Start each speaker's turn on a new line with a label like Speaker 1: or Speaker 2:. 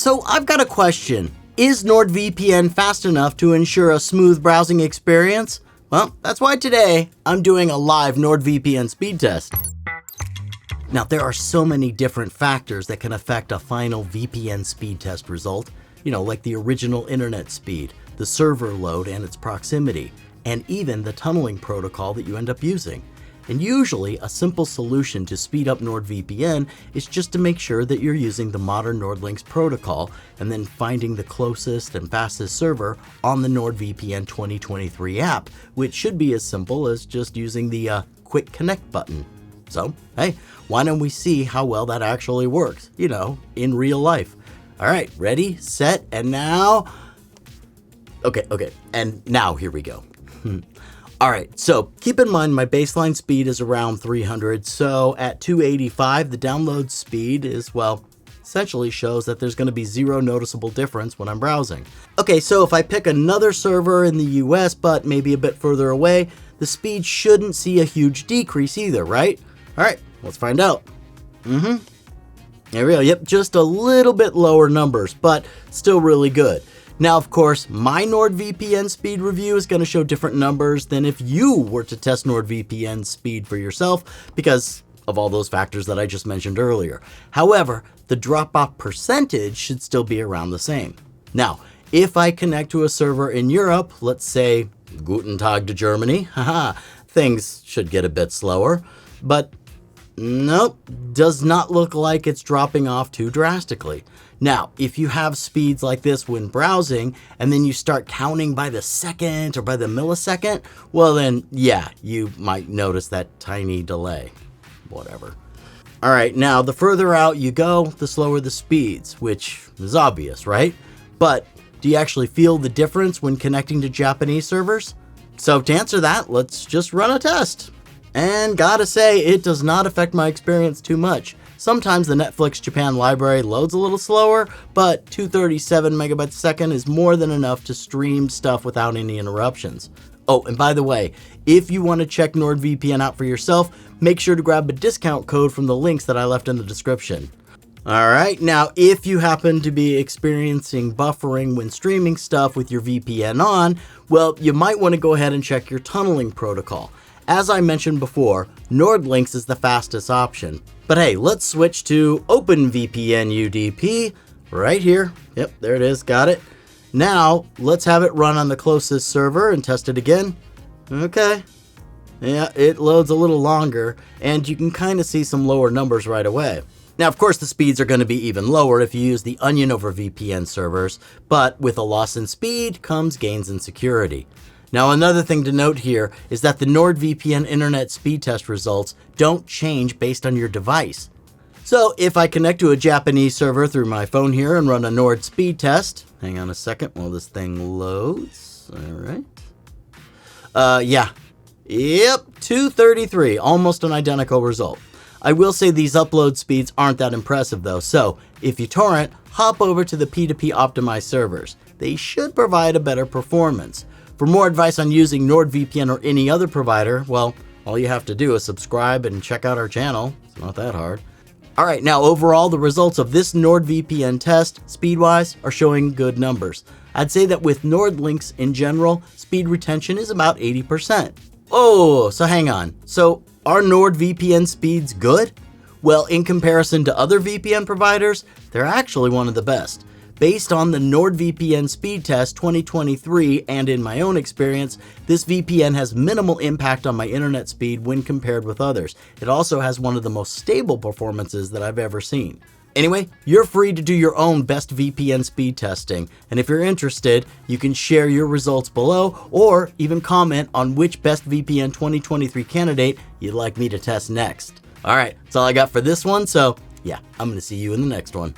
Speaker 1: So I've got a question. Is NordVPN fast enough to ensure a smooth browsing experience? Well, that's why today I'm doing a live NordVPN speed test. Now, there are so many different factors that can affect a final VPN speed test result, like the original internet speed, the server load and its proximity, and even the tunneling protocol that you end up using. And usually, a simple solution to speed up NordVPN is just to make sure that you're using the modern NordLynx protocol and then finding the closest and fastest server on the NordVPN 2023 app, which should be as simple as just using the Quick Connect button. So, hey, why don't we see how well that actually works, in real life. All right, ready, set, and now... Okay, and now here we go. All right, so keep in mind my baseline speed is around 300, so at 285, the download speed is, essentially shows that there's going to be zero noticeable difference when I'm browsing. Okay, so if I pick another server in the US, but maybe a bit further away, the speed shouldn't see a huge decrease either, right? All right, let's find out. There we go, yep, just a little bit lower numbers, but still really good. Now, of course, my NordVPN speed review is going to show different numbers than if you were to test NordVPN speed for yourself because of all those factors that I just mentioned earlier. However, the drop-off percentage should still be around the same. Now, if I connect to a server in Europe, let's say Guten Tag to Germany, things should get a bit slower, but nope, does not look like it's dropping off too drastically. Now, if you have speeds like this when browsing, and then you start counting by the second or by the millisecond, well then, yeah, you might notice that tiny delay. Whatever. All right, now the further out you go, the slower the speeds, which is obvious, right? But do you actually feel the difference when connecting to Japanese servers? So to answer that, let's just run a test. And gotta say, it does not affect my experience too much. Sometimes the Netflix Japan library loads a little slower, but 237 megabytes a second is more than enough to stream stuff without any interruptions. Oh, and by the way, if you want to check NordVPN out for yourself, make sure to grab a discount code from the links that I left in the description. Alright, now if you happen to be experiencing buffering when streaming stuff with your VPN on, well, you might want to go ahead and check your tunneling protocol. As I mentioned before, NordLynx is the fastest option. But hey, let's switch to OpenVPN UDP right here. Yep, there it is, got it. Now, let's have it run on the closest server and test it again. Okay. Yeah, it loads a little longer, and you can kind of see some lower numbers right away. Now, of course, the speeds are going to be even lower if you use the Onion over VPN servers, but with a loss in speed comes gains in security. Now, another thing to note here is that the NordVPN internet speed test results don't change based on your device. So if I connect to a Japanese server through my phone here and run a Nord speed test, hang on a second while this thing loads. All right. Yep, 233, almost an identical result. I will say these upload speeds aren't that impressive though, so if you torrent, hop over to the P2P optimized servers. They should provide a better performance. For more advice on using NordVPN or any other provider, well, all you have to do is subscribe and check out our channel. It's not that hard. All right, now overall, the results of this NordVPN test, speed-wise, are showing good numbers. I'd say that with NordLynx in general, speed retention is about 80%. Oh, so hang on. So are NordVPN speeds good? Well, in comparison to other VPN providers, they're actually one of the best. Based on the NordVPN speed test 2023 and in my own experience, this VPN has minimal impact on my internet speed when compared with others. It also has one of the most stable performances that I've ever seen. Anyway, you're free to do your own best VPN speed testing, and if you're interested, you can share your results below or even comment on which best VPN 2023 candidate you'd like me to test next. All right, that's all I got for this one, so yeah, I'm gonna see you in the next one.